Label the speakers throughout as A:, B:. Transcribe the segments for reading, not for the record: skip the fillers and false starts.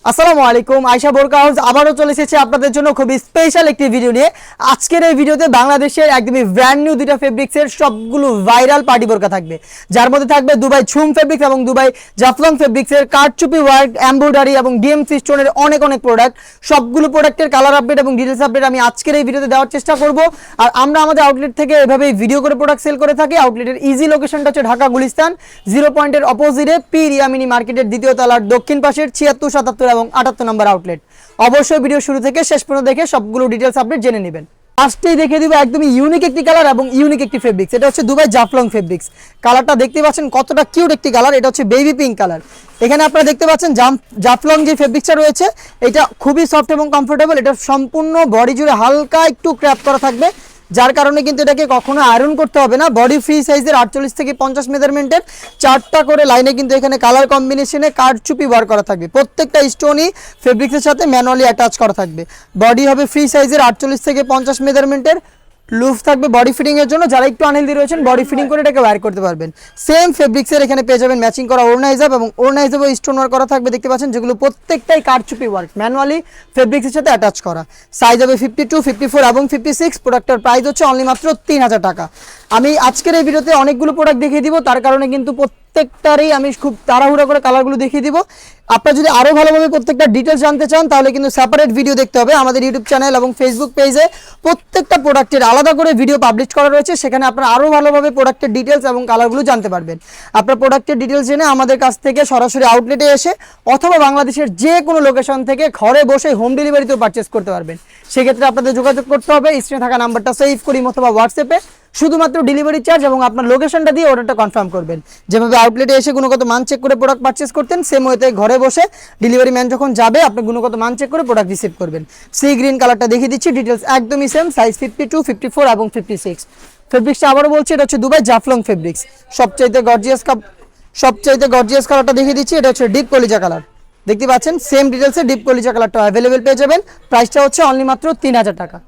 A: আসসালামু আলাইকুম, আয়শা বোরকা হাউস আবারও চলে এসেছে আপনাদের জন্য খুব স্পেশাল একটি ভিডিও নিয়ে। আজকের এই ভিডিওতে বাংলাদেশের একদমই ব্র্যান্ড নিউ দুইটা ফেব্রিক্সের সবগুলো ভাইরাল পার্টি বোরকা থাকবে, যার মধ্যে থাকবে দুবাই ঝুম ফেব্রিক্স এবং দুবাই জাফলং ফেব্রিক্সের কারচুপি ওয়ার্ক, এমব্রয়ডারি এবং ডিএমসি স্টোনের অনেক প্রোডাক্ট। সবগুলো প্রোডাক্টের কালার আপডেট এবং ডিটেলস আপডেট আমি আজকের এই ভিডিওতে দেওয়ার চেষ্টা করব। আর আমরা আমাদের আউটলেট থেকে এভাবেই ভিডিও করে প্রোডাক্ট সেল করে থাকি। আউটলেটের ইজি লোকেশনটা হচ্ছে ঢাকা গুলিস্তান 0 পয়েন্টের অপোজিটে পি রিয়ামিনি মার্কেটের দ্বিতীয় তলার দক্ষিণ পাশের 76, 77 এবং 78 নম্বর আউটলেট। অবশ্যই ভিডিও শুরু থেকে শেষ পর্যন্ত দেখে সবগুলো ডিটেলস আপডেট জেনে নেবেন। ফার্স্টেই দেখে দিব একদমই ইউনিক একটি কালার এবং ইউনিক একটি ফেব্রিক্স। এটা হচ্ছে দুবাই জাফলং ফেব্রিক্স। কালারটা দেখতে পাচ্ছেন কতটা কিউট একটি কালার। এটা হচ্ছে বেবি পিঙ্ক কালার। এখানে আপনারা দেখতে পাচ্ছেন জাফলং যে ফেব্রিক্সটা রয়েছে এটা খুবই সফট এবং কমফোর্টেবল। এটা সম্পূর্ণ বডি জুড়ে হালকা একটু ক্র্যাপ করা থাকবে, যার কারণে কিন্তু এটাকে কখনো আয়রন করতে হবে না। বডি ফ্রি সাইজের 48 থেকে 50 মেজারমেন্টের 4টা করে লাইনে কিন্তু এখানে কালার কম্বিনেশনে কারচুপি ওয়ার্ক করা থাকবে। প্রত্যেকটা স্টোনই ফেব্রিক্সের সাথে ম্যানুয়ালি অ্যাটাচ করা থাকবে। বডি হবে ফ্রি সাইজের 48 থেকে 50 মেজারমেন্টের। লুফ থাকবে বডি ফিটিং এর জন্য, যারা একটু আনহেলদি রয়েছেন বডি ফিটিং করে এটাকে ওয়্যার করতে পারবেন। সেম ফেব্রিক্সের এখানে পেয়ে যাবেন ম্যাচিং করা ওড়না হিসাব এবং ওড়না হিসাবে স্টোন ওয়ার্ক করা থাকবে। দেখতে পাচ্ছেন যেগুলো প্রত্যেকটাই কারচুপি ওয়ার্ক ম্যানুয়ালি ফেব্রিক্সের সাথে অ্যাটাচ করা। সাইজ হবে 52, 54 এবং 56। প্রোডাক্টের প্রাইস হচ্ছে অনলি মাত্র 3000 টাকা। আমি আজকের এই ভিডিওতে অনেকগুলো প্রোডাক্ট দেখিয়ে দিব, তার কারণে কিন্তু প্রত্যেকটারই আমি খুব তাড়াহুড়া করে কালারগুলো দেখিয়ে দিব। আপনারা যদি আরও ভালোভাবে প্রত্যেকটা ডিটেলস জানতে চান তাহলে কিন্তু সেপারেট ভিডিও দেখতে হবে। আমাদের ইউটিউব চ্যানেল এবং ফেসবুক পেজে প্রত্যেকটা প্রোডাক্টের আলাদা করে ভিডিও পাবলিশ করা রয়েছে, সেখানে আপনারা আরও ভালোভাবে প্রোডাক্টের ডিটেলস এবং কালারগুলো জানতে পারবেন। আপনার প্রোডাক্টের ডিটেলস জেনে আমাদের কাছ থেকে সরাসরি আউটলেটে এসে অথবা বাংলাদেশের যে কোনো লোকেশন থেকে ঘরে বসে হোম ডেলিভারিতেও পারচেস করতে পারবেন। সেক্ষেত্রে আপনাদের যোগাযোগ করতে হবে স্ক্রিনে থাকা নাম্বারটা সেভ করি অথবা হোয়াটসঅ্যাপে শুধুমাত্র ডেলিভারি চার্জ এবং আপনার লোকেশনটা দিয়ে অর্ডারটা কনফার্ম করবেন। যেভাবে আউটলেটে এসে গুণগত মান চেক করে প্রোডাক্ট পারচেস করতেন, সেম ওয়েতে ঘরে বসে ডেলিভারি ম্যান যখন যাবে আপনি গুণগত মান চেক করে প্রোডাক্ট রিসিভ করবেন। সি গ্রিন কালারটা দেখিয়ে দিচ্ছি, ডিটেলস একদমই সেম। সাইজ 52, 54 এবং 56। ফেব্রিক্সটা আবারও বলছি, এটা হচ্ছে দুবাই জাফলং ফেব্রিক্স। সবচাইতে গর্জিয়াস কালারটা দেখিয়ে দিচ্ছি, এটা হচ্ছে ডিপ কলিজা কালার। দেখতে পাচ্ছেন সেম ডিটেলসে ডিপ কলিজা কালারটা অ্যাভেলেবেল পেয়ে যাবেন। প্রাইসটা হচ্ছে অনলি মাত্র 3000 টাকা।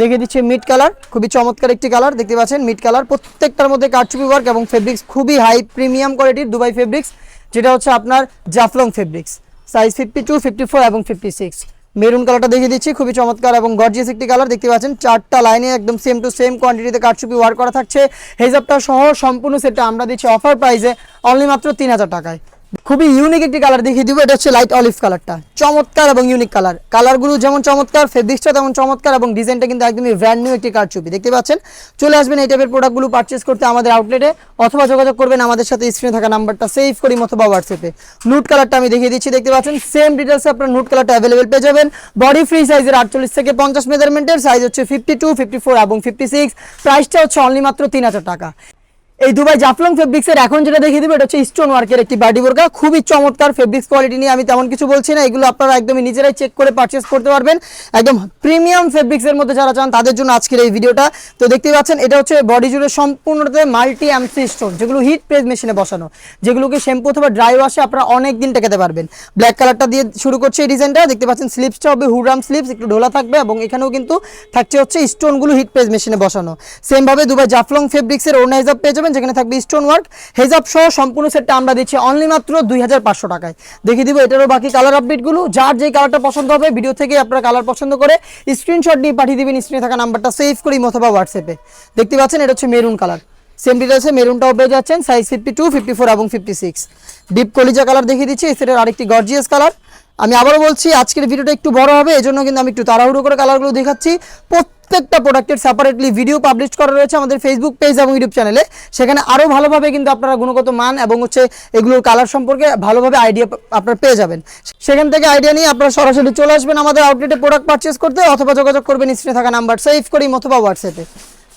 A: দেখে দিচ্ছি মিড কালার, খুবই চমৎকার একটি কালার। দেখতে পাচ্ছেন মিড কালার, প্রত্যেকটার মধ্যে কারচুপি ওয়ার্ক এবং ফেব্রিক্স খুবই হাই প্রিমিয়াম কোয়ালিটির দুবাই ফেব্রিক্স, যেটা হচ্ছে আপনার জাফলং ফেব্রিক্স। সাইজ 52, 54 এবং 56। মেরুন কালারটা দেখিয়ে দিচ্ছি, খুবই চমৎকার এবং গর্জিয়াস একটি কালার। দেখতে পাচ্ছেন 4টা লাইনে একদম সেম টু সেম কোয়ান্টিটিতে কারচুপি ওয়ার্ক করা থাকছে। হেজাবটা সহ সম্পূর্ণ সেটটা আমরা দিচ্ছি অফার প্রাইসে অনলি মাত্র 3000 টাকায়। খুবই ইউনিক একটি কালার দেখিয়ে দিব, এটা হচ্ছে লাইট অলিভ কালারটা। চমৎকার এবং ইউনিক কালার। কালারগুলো যেমন চমৎকার, ফেব্রিক্সটা তেমন চমৎকার এবং ডিজাইনটা কিন্তু একদমই ব্র্যান্ড নিউ একটি কারচুপি। দেখতে পাচ্ছেন, চলে আসবেন এই টাইপের প্রোডাক্টগুলো পারচেস করতে আমাদের আউটলেটে অথবা যোগাযোগ করবেন আমাদের সাথে স্ক্রিনে থাকা নাম্বারটা সেভ করি অথবা হোয়াটসঅ্যাপে। নুট কালারটা আমি দেখিয়ে দিচ্ছি, দেখতে পাচ্ছেন সেম ডিটেলসে আপনার নুট কালারটা অ্যাভেলেবেল পেয়ে যাবেন। বডি ফ্রি সাইজের 48 থেকে 50 মেজারমেন্টের। সাইজ হচ্ছে 52, 54 এবং 56। প্রাইসটা হচ্ছে অনলি মাত্র 3000 টাকা। এই দুবাই জাফলং ফেব্রিক্সের এখন যেটা দেখিয়ে দিব, এটা হচ্ছে স্টোন ওয়ার্কের একটি বাডি বোরকা। খুবই চমৎকার ফেব্রিক্স কোয়ালিটি নিয়ে আমি তেমন কিছু বলছি না, এগুলো আপনারা একদমই নিজেরাই চেক করে পারচেস করতে পারবেন। একদম প্রিমিয়াম ফেব্রিক্সের মধ্যে যারা চান তাদের জন্য আজকের এই ভিডিওটা। তো দেখতেই পাচ্ছেন এটা হচ্ছে বডি জুড়ে সম্পূর্ণতে মাল্টি এমসি স্টোন, যেগুলো হিট প্রেস মেশিনে বসানো, যেগুলোকে শ্যাম্পু অথবা ড্রাই ওয়াশে আপনারা অনেক দিন টেকাতে পারবেন। ব্ল্যাক কালারটা দিয়ে শুরু করছে এই ডিজাইনটা। দেখতে পাচ্ছেন স্লিপসটা হবে হুডরাম স্লিপস, একটু ঢোলা থাকবে এবং এখানেও কিন্তু থাকছে হচ্ছে স্টোনগুলো হিট প্রেস মেশিনে বসানো। সেমভাবে দুবাই জাফলং ফেব্রিক্সের ওড়না হিসাব পেয়ে যাবেন, যেখানে থাকবে স্টোন ওয়ার্ক। হেজাব সহ সম্পূর্ণ সেটটা আমরা দিচ্ছি অনলি মাত্র 2500 টাকায়। দেখিয়ে দিব এটারও বাকি কালার আপডেটগুলো। যার যেই কালারটা পছন্দ হবে ভিডিও থেকে আপনারা কালার পছন্দ করে স্ক্রিনশট নিয়ে পাঠিয়ে দিবেন স্ক্রিনে থাকা নাম্বারটা সেভ করি অথবা হোয়াটসঅ্যাপে। দেখতে পাচ্ছেন এটা হচ্ছে মেরুন কালার। সেম ডিটেলসে মেরুনটাও পেয়ে যাচ্ছেন। সাইজ 52, 54 এবং 56। ডিপ কলিজা কালার দেখিয়ে দিচ্ছি, এই সেটের আরেকটি গর্জিয়াস কালার। আমি আবারও বলছি আজকের ভিডিওটা একটু বড় হবে, এজন্য কিন্তু আমি একটু তাড়াহুড়ো করে কালারগুলো দেখাচ্ছি। প্রত্যেকটা প্রোডাক্টের সেপারেটলি ভিডিও পাবলিশ করা রয়েছে আমাদের ফেসবুক পেজ এবং ইউটিউব চ্যানেলে, সেখানে আরও ভালোভাবে কিন্তু আপনারা গুণগত মান এবং হচ্ছে এগুলোর কালার সম্পর্কে ভালোভাবে আইডিয়া আপনারা পেয়ে যাবেন। সেখান থেকে আইডিয়া নিয়ে আপনারা সরাসরি চলে আসবেন আমাদের আউটলেটে প্রোডাক্ট পারচেস করতে অথবা যোগাযোগ করবেন স্ক্রিনে থাকা নাম্বার সেভ করি অথবা হোয়াটসঅ্যাপে।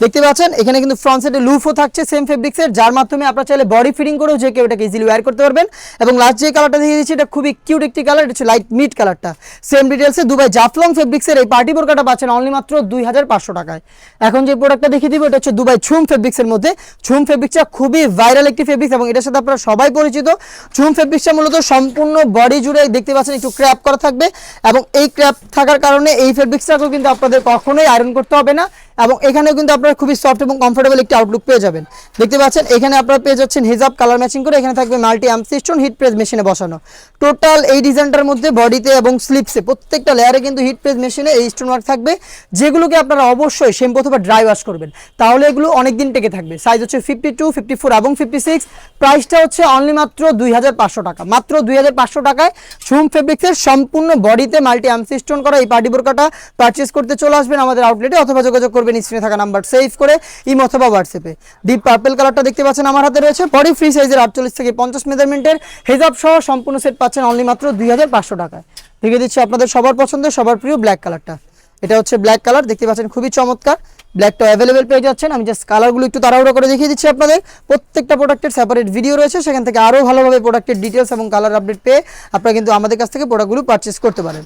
A: দেখতে পাচ্ছেন এখানে কিন্তু ফ্রন্ট সাইডে লুফও থাকছে সেম ফেব্রিক্সের, যার মাধ্যমে আপনারা চাইলে বডি ফিটিং করেও যে কেউ এটাকে ইজিলি ওয়্যার করতে পারবেন। এবং লাস্ট যে কালারটা দেখিয়ে দিচ্ছি এটা খুবই কিউট একটি কালার, এটা হচ্ছে লাইট মিড কালারটা। সেম ডিটেলসে দুবাই জাফলং ফেব্রিক্সের এই পার্টি বোরকাটা পাচ্ছেন অনলি মাত্র 2500 টাকায়। এখন যে প্রোডাক্টটা দেখিয়ে দিব এটা হচ্ছে দুবাই ঝুম ফেব্রিক্সের মধ্যে। ঝুম ফেব্রিক্সটা খুবই ভাইরাল একটি ফেব্রিক্স এবং এটার সাথে আপনারা সবাই পরিচিত। ঝুম ফেব্রিক্সটা মূলত সম্পূর্ণ বডি জুড়ে দেখতে পাচ্ছেন একটু ক্র্যাপ করা থাকবে এবং এই ক্র্যাপ থাকার কারণে এই ফেব্রিক্সটাকেও কিন্তু আপনাদের কখনোই আয়রন করতে হবে না এবং এখানেও কিন্তু আপনারা খুবই সফট এবং কমফোর্টেবল একটি আউটলুক পেয়ে যাবেন। দেখতে পাচ্ছেন এখানে আপনারা পেয়ে যাচ্ছেন হিজাব কালার ম্যাচিং করে, এখানে থাকবে multi arms stone hit press মেশিনে বসানো। টোটাল এই ডিজাইনটার মধ্যে বডিতে এবং স্লিপসে প্রত্যেকটা লেয়ারে কিন্তু হিট প্রেস মেশিনে এই স্টোন ওয়ার্ক থাকবে, যেগুলোকে আপনারা অবশ্যই শ্যাম্পু অথবা ড্রাই ওয়াশ করবেন, তাহলে এগুলো অনেক দিন টেকে থাকবে। সাইজ হচ্ছে 52, 54 এবং 56। প্রাইসটা হচ্ছে অনলি মাত্র 2500 টাকা। মাত্র 2500 টাকায় ঝুম ফেব্রিক্সের সম্পূর্ণ বডিতে মাল্টি আর্মস স্টোন করা এই পার্টি বোরকাটা পারচেস করতে চলে আসবেন আমাদের আউটলেটে, অথবা যোগাযোগ করবেন স্ক্রিনে থাকা নাম্বার সেভ করে ইমো অথবা হোয়াটসঅ্যাপে। ডিপ পার্পল কালারটা দেখতে পাচ্ছেন আমার হাতে রয়েছে, বডি ফ্রি সাইজের 48 থেকে 50 মেজারমেন্টের হেজাব সহ সম্পূর্ণ সেট পাচ্ছেন অনলি মাত্র 2500 টাকায়। দেখে দিচ্ছি আপনাদের সবার পছন্দের সবার প্রিয় ব্ল্যাক কালারটা। এটা হচ্ছে ব্ল্যাক কালার, দেখতে পাচ্ছেন খুবই চমৎকার। ব্ল্যাকটা অ্যাভেলেবেল পেয়ে যাচ্ছেন। আমি জাস্ট কালারগুলো একটু তাড়াহুড়ো করে দেখিয়ে দিচ্ছি আপনাদের। প্রত্যেকটা প্রোডাক্টের সেপারেট ভিডিও রয়েছে, সেখান থেকে আরও ভালোভাবে প্রোডাক্টের ডিটেলস এবং কালার আপডেট পেয়ে আপনারা কিন্তু আমাদের কাছ থেকে প্রোডাক্টগুলো পারচেস করতে পারেন।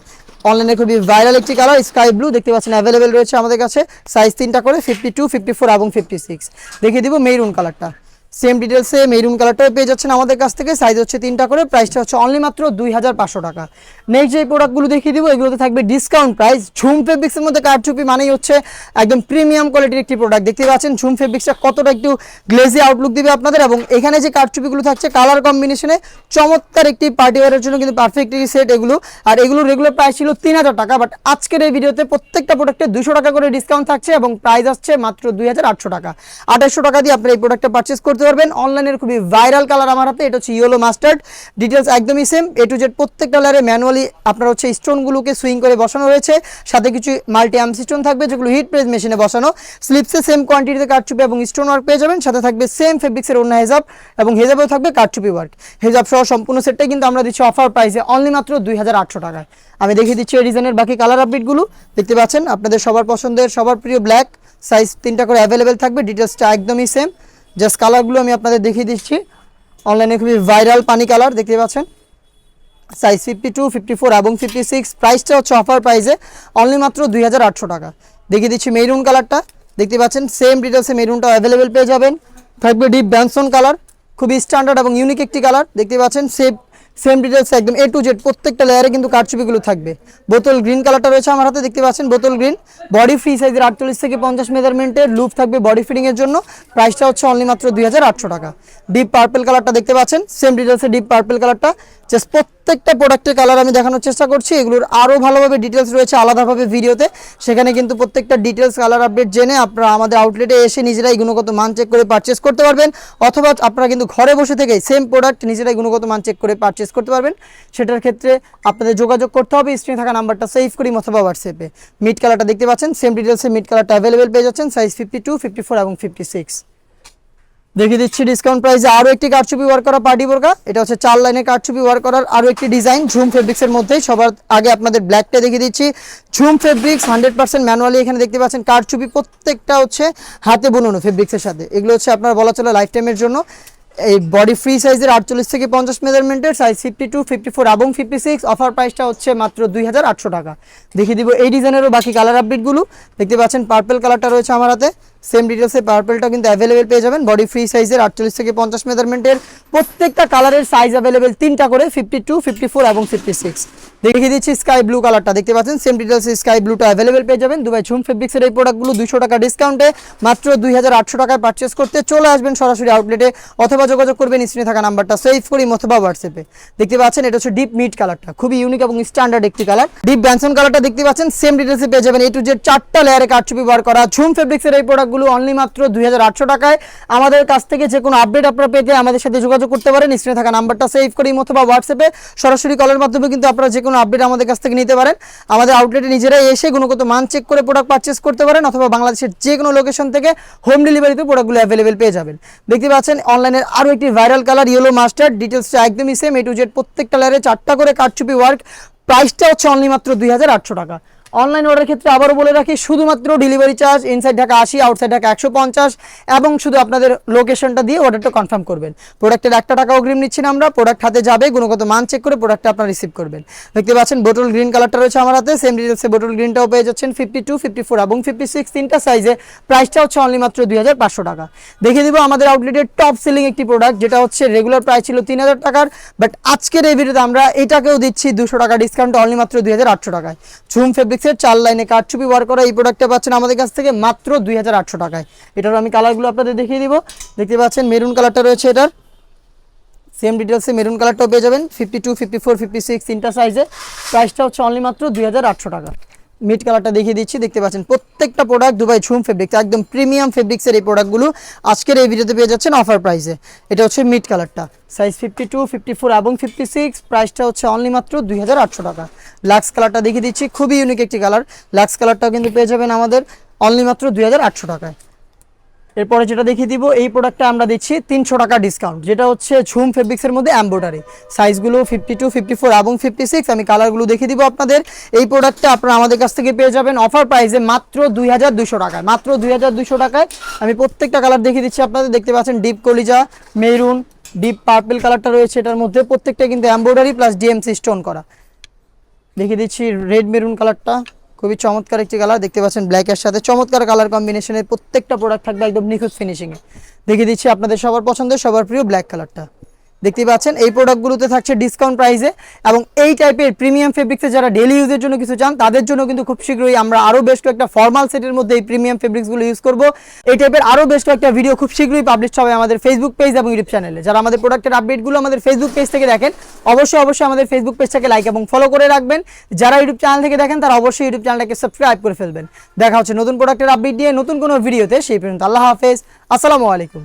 A: অনলাইনে খুবই ভাইরাল একটি কালার স্কাই ব্লু, দেখতে পাচ্ছেন অ্যাভেলেবেল রয়েছে আমাদের কাছে। সাইজ 3টা করে 52, 54 এবং 56। দেখিয়ে দিব মেরুন কালারটা। সেম ডিটেলসে মেরুন কালারটাও পেয়ে যাচ্ছেন আমাদের কাছ থেকে। সাইজ হচ্ছে 3টা করে, প্রাইসটা হচ্ছে অনলি মাত্র 2500 টাকা। নেক্সট যে প্রোডাক্টগুলো দেখিয়ে দিব এগুলোতে থাকবে ডিসকাউন্ট প্রাইস। ঝুম ফেব্রিক্সের মধ্যে কারচুপি মানেই হচ্ছে একদম প্রিমিয়াম কোয়ালিটির একটি প্রোডাক্ট। দেখতে পাচ্ছেন ঝুম ফেব্রিক্সটা কতটা একটু গ্লেজি আউটলুক দিবে আপনাদের, এবং এখানে যে কারচুপিগুলো থাকছে কালার কম্বিনেশনে চমৎকার একটি পার্টি ওয়ারের জন্য কিন্তু পারফেক্ট একটি সেট এগুলো। আর এগুলোর রেগুলার প্রাইস ছিল 3000 টাকা, বাট আজকের এই ভিডিওতে প্রত্যেকটা প্রোডাক্টে 200 টাকা করে ডিসকাউন্ট থাকছে এবং প্রাইস আসছে মাত্র 2800 টাকা। 2800 টাকা দিয়ে আপনারা এই প্রোডাক্টটা পারচেস করতে পারবেন। অনলাইনের খুবই ভাইরাল কালার আমার হাতে, এটা হচ্ছে ইয়েলো মাস্টার্ড। ডিটেলস একদমই সেম, এ টু জেড প্রত্যেকটা লেয়ারে ম্যানুয়ালি আপনার হচ্ছে স্টোনগুলোকে সুইং করে বসানো হয়েছে, সাথে কিছু মাল্টি আর্মস স্টোন থাকবে যেগুলো হিট প্রেস মেশিনে বসানো। স্লিপসে সেম কোয়ান্টিটিতে কারচুপি এবং স্টোন ওয়ার্ক পেয়ে যাবেন, সাথে থাকবে সেম ফেব্রিক্সের অন্য হেজাব এবং হেজাবেও থাকবে কারচুপি ওয়ার্ক। হেজাব সহ সম্পূর্ণ সেটটাই কিন্তু আমরা দিচ্ছি অফার প্রাইসে অনলি মাত্র 2800 টাকায়। আমি দেখিয়ে দিচ্ছি এই ডিজাইনের বাকি কালার আপডেটগুলো। দেখতে পাচ্ছেন আপনাদের সবার পছন্দের সবার প্রিয় ব্ল্যাক, সাইজ 3টা করে অ্যাভেলেবেল থাকবে। ডিটেলসটা একদমই সেম, জাস্ট কালারগুলো আমি আপনাদের দেখিয়ে দিচ্ছি। অনলাইনে খুবই ভাইরাল পানি কালার, দেখতে পাচ্ছেন সাইজ 52, 54 এবং 56। প্রাইসটা হচ্ছে অফার প্রাইসে অনলি মাত্র 2800 টাকা। দেখিয়ে দিচ্ছি মেরুন কালারটা, দেখতে পাচ্ছেন সেম ডিটেলসে মেরুনটাও অ্যাভেলেবেল পেয়ে যাবেন। থাকবে ডিপ ব্যানসন কালার, খুবই স্ট্যান্ডার্ড এবং ইউনিক একটি কালার। দেখতে পাচ্ছেন সেম ডিটেলস একদম এ টু জেড প্রত্যেকটা লেয়ারে কিন্তু কারচুপিগুলো থাকবে। বোতল গ্রিন কালারটা রয়েছে আমার হাতে, দেখতে পাচ্ছেন বোতল গ্রিন। বডি ফ্রি সাইজের 48 থেকে 50 মেজারমেন্টের লুপ থাকবে বডি ফিটিং এর জন্য। প্রাইসটা হচ্ছে অনলি মাত্র 2800 টাকা। ডিপ পার্পল কালারটা দেখতে পাচ্ছেন, সেম ডিটেলসে ডিপ পার্পল কালারটা। জাস্ট প্রত্যেকটা প্রোডাক্টের কালার আমি দেখানোর চেষ্টা করছি, এগুলোর আরও ভালোভাবে ডিটেলস রয়েছে আলাদাভাবে ভিডিওতে, সেখানে কিন্তু প্রত্যেকটা ডিটেলস কালার আপডেট জেনে আপনারা আমাদের আউটলেটে এসে নিজেরাই গুণগত মান চেক করে পারচেস করতে পারবেন, অথবা আপনারা কিন্তু ঘরে বসে থেকেই সেম প্রোডাক্ট নিজেরাই গুণগত মান চেক করে পারচেস করতে পারবেন। সেটার ক্ষেত্রে আপনাদের যোগাযোগ করতে হবে স্ক্রিনে থাকা নাম্বারটা সেভ করি অথবা হোয়াটসঅ্যাপে। মিড কালারটা দেখতে পাচ্ছেন, সেম ডিটেলসে মিড কালারটা অ্যাভেলেবেল পেয়ে যাচ্ছেন। সাইজ 52, 54 এবং 56। দেখিয়ে দিচ্ছি ডিসকাউন্ট প্রাইসে আরও একটি কারচুপি ওয়ার্ক করা পার্টি বোরকা। এটা হচ্ছে 4 লাইনের কারচুপি ওয়ার্ক করার আরও একটি ডিজাইন ঝুম ফেব্রিক্সের মধ্যেই। সবার আগে আপনাদের ব্ল্যাকটা দেখিয়ে দিচ্ছি। ঝুম ফেব্রিক্স 100% ম্যানুয়ালি, এখানে দেখতে পাচ্ছেন কারচুপি প্রত্যেকটা হচ্ছে হাতে বুননো ফেব্রিক্সের সাথে। এগুলো হচ্ছে আপনার বলা চলে লাইফ টাইমের জন্য। এই বডি ফ্রি সাইজের 48 থেকে 50 মেজারমেন্টের, সাইজ 52, 54 এবং 56। অফার প্রাইসটা হচ্ছে মাত্র 2800 টাকা। দেখিয়ে দিব এই ডিজাইনেরও বাকি কালার আপডেটগুলো। দেখতে পাচ্ছেন পার্পল কালারটা রয়েছে আমার হাতে, সেম ডিটেলসে পার্পলটা কিন্তু অ্যাভেলেবেল পেয়ে যাবেন। বডি ফ্রি সাইজের 48 থেকে 50 মেজারমেন্টের, প্রত্যেকটা কালারের সাইজ অ্যাভেলেবেল 3টা করে 52, 54 এবং 56। দেখিয়ে দিচ্ছি স্কাই ব্লু কালারটা, দেখতে পাচ্ছেন সেম ডিটেলসে স্কাই ব্লুটা অ্যাভেলেবেল পেয়ে যাবেন। দুবাই ঝুম ফেব্রিক্সের এই প্রোডাক্টগুলো 200 টাকা ডিসকাউন্টে মাত্র 2800 টাকায় পারচেস করতে চলে আসবেন সরাসরি আউটলেটে, অথবা যোগাযোগ করবেন স্ক্রিনে থাকা নাম্বারটা সেভ করি অথবা হোয়াটসঅ্যাপে। দেখতে পাচ্ছেন এটা হচ্ছে ডিপ মিড কালারটা, খুবই ইউনিক এবং স্ট্যান্ডার্ড একটি কালার। ডিপ ব্যানসন কালারটা দেখতে পাচ্ছেন, সেম ডিটেলসে পেয়ে যাবেন। এ টু জেড 4টা লেয়ারে কারচুপি বার করা ঝুম ফেব্রিক্সের এই প্রোডাক্টগুলো অনলি মাত্র 2800 টাকায়। আমাদের কাছ থেকে যে কোনো আপডেট আপনারা পেতে আমাদের সাথে যোগাযোগ করতে পারেন স্ক্রিনে থাকা নাম্বারটা সেভ করি অথবা হোয়াটসঅ্যাপে। সরাসরি কলের মাধ্যমে কিন্তু আপনারা যে কোনো আপডেট আমাদের কাছ থেকে নিতে পারেন। আমাদের আউটলেটে নিজেরাই এসে গুণগত মান চেক করে প্রোডাক্ট পারচেস করতে পারেন, অথবা বাংলাদেশের যে কোনো লোকেশন থেকে হোম ডেলিভারিতে প্রোডাক্টগুলো অ্যাভেলেবেল পেয়ে যাবেন। দেখতে পাচ্ছেন অনলাইনের আরও একটি ভাইরাল কালার ইয়েলো মাস্টার্ড। ডিটেলসটা একদমই সেম, এ টু জেড প্রত্যেকটা লেয়ারে 4টা করে কারচুপি ওয়ার্ক। প্রাইসটা হচ্ছে অনলি মাত্র 2800 টাকা। অনলাইন অর্ডার ক্ষেত্রে আবারও বলে রাখি, শুধুমাত্র delivery charge inside Dhaka 80, outside Dhaka 150, এবং শুধু আপনাদের লোকেশনটা দিয়ে অর্ডারটা কনফার্ম করবেন। প্রোডাক্টের 1 টাকা অগ্রিম নিচ্ছি না আমরা, প্রোডাক্ট হাতে যাবে, গুণগত মান চেক করে প্রোডাক্টটা আপনারা রিসিভ করবেন। দেখতে পাচ্ছেন বোটল গ্রিন কালারটা রয়েছে আমার হাতে, সেম ডিটেলসে বোটল গ্রিনটাও পেয়ে যাচ্ছেন 52, 54 এবং 56 তিনটা সাইজে। প্রাইসটা হচ্ছে অনলি মাত্র 2500 টাকা। দেখিয়ে দিব আমাদের আউটলেটের টপ সেলিং একটি প্রোডাক্ট, যেটা হচ্ছে রেগুলার প্রাইস ছিল 3000 টাকার, বাট আজকের এই ভিডিওতে আমরা এটাকেও দিচ্ছি 200 টাকা ডিসকাউন্ট অনলি মাত্র 2800 টাকায়। ঝুম ফেব্রিক্স ফেব্রিক্সের 4 লাইনে কারচুপি ওয়ার্ক করা এই প্রোডাক্টটা পাচ্ছেন আমাদের কাছ থেকে মাত্র 2800 টাকায়। এটারও আমি কালারগুলো আপনাদের দেখিয়ে দিব। দেখতে পাচ্ছেন মেরুন কালারটা রয়েছে, এটার সেম ডিটেলসে মেরুন কালারটাও পেয়ে যাবেন 52, 54, 56 তিনটা সাইজে। প্রাইসটা হচ্ছে অনলি মাত্র 2800 টাকা। মিড কালারটা দেখিয়ে দিচ্ছি, দেখতে পাচ্ছেন প্রত্যেকটা প্রোডাক্ট দুবাই ঝুম ফেব্রিক্স, একদম প্রিমিয়াম ফেব্রিক্সের এই প্রোডাক্টগুলো আজকের এই ভিডিওতে পেয়ে যাচ্ছেন অফার প্রাইসে। এটা হচ্ছে মিড কালারটা, সাইজ 52, 54 এবং 56, প্রাইসটা হচ্ছে অনলি মাত্র 2800 টাকা। লাক্স কালারটা দেখিয়ে দিচ্ছি, খুবই ইউনিক একটি কালার। লাক্স কালারটাও কিন্তু পেয়ে যাবেন আমাদের অনলি মাত্র 2800 টাকায়। এরপরে যেটা দেখিয়ে দিব, এই প্রোডাক্টটা আমরা দিচ্ছি 300 টাকা ডিসকাউন্ট, যেটা হচ্ছে ঝুম ফেব্রিক্সের মধ্যে এমব্রয়ডারি। সাইজগুলো 52, 54 এবং 56। আমি কালারগুলো দেখিয়ে দিব আপনাদের। এই প্রোডাক্টটা আপনারা আমাদের কাছ থেকে পেয়ে যাবেন অফার প্রাইসে মাত্র 2200 টাকায়। মাত্র 2200 টাকায় আমি প্রত্যেকটা কালার দেখিয়ে দিচ্ছি আপনাদের। দেখতে পাচ্ছেন ডিপ কলিজা, মেরুন, ডিপ পার্পল কালারটা রয়েছে এটার মধ্যে, প্রত্যেকটা কিন্তু এমব্রয়ডারি প্লাস ডিএমসি স্টোন করা। দেখিয়ে দিচ্ছি রেড মেরুন কালারটা, খুবই চমৎকার একটি কালার। দেখতে পাচ্ছেন ব্ল্যাকের সাথে চমৎকার কালার কম্বিনেশনের প্রত্যেকটা প্রোডাক্ট থাকবে একদম নিখুঁত ফিনিশিংয়ে। দেখিয়ে দিচ্ছি আপনাদের সবার পছন্দের সবার প্রিয় ব্ল্যাক কালারটা। দেখতে পাচ্ছেন এই প্রোডাক্টগুলোতে থাকছে ডিসকাউন্ট প্রাইসে, এবং এই টাইপের প্রিমিয়াম ফেব্রিক্সে যারা ডেলি ইউজের জন্য কিছু চান তাদের জন্য কিন্তু খুব শীঘ্রই আমরা আরও বেশ কয়েকটা ফর্মাল সেটের মধ্যে এই প্রিমিয়াম ফেব্রিক্সগুলো ইউজ করব। এই টাইপের আরও বেশ কয়েকটা ভিডিও খুব শীঘ্রই পাবলিশ হবে আমাদের ফেসবুক পেজ এবং ইউটিউব চ্যানেলে। যারা আমাদের প্রোডাক্টের আপডেটগুলো আমাদের ফেসবুক পেজ থেকে দেখেন অবশ্যই আমাদের ফেসবুক পেজটাকে লাইক এবং ফলো করে রাখবেন। যারা ইউটিউব চ্যানেল থেকে দেখেন তারা অবশ্যই ইউটিউব চ্যানেলটাকে সাবস্ক্রাইব করে ফেলবেন। দেখা হচ্ছে নতুন প্রোডাক্টের আপডেট দিয়ে নতুন কোনো ভিডিওতে। সেই পর্যন্ত আল্লাহ হাফেজ, আসসালামু আলাইকুম।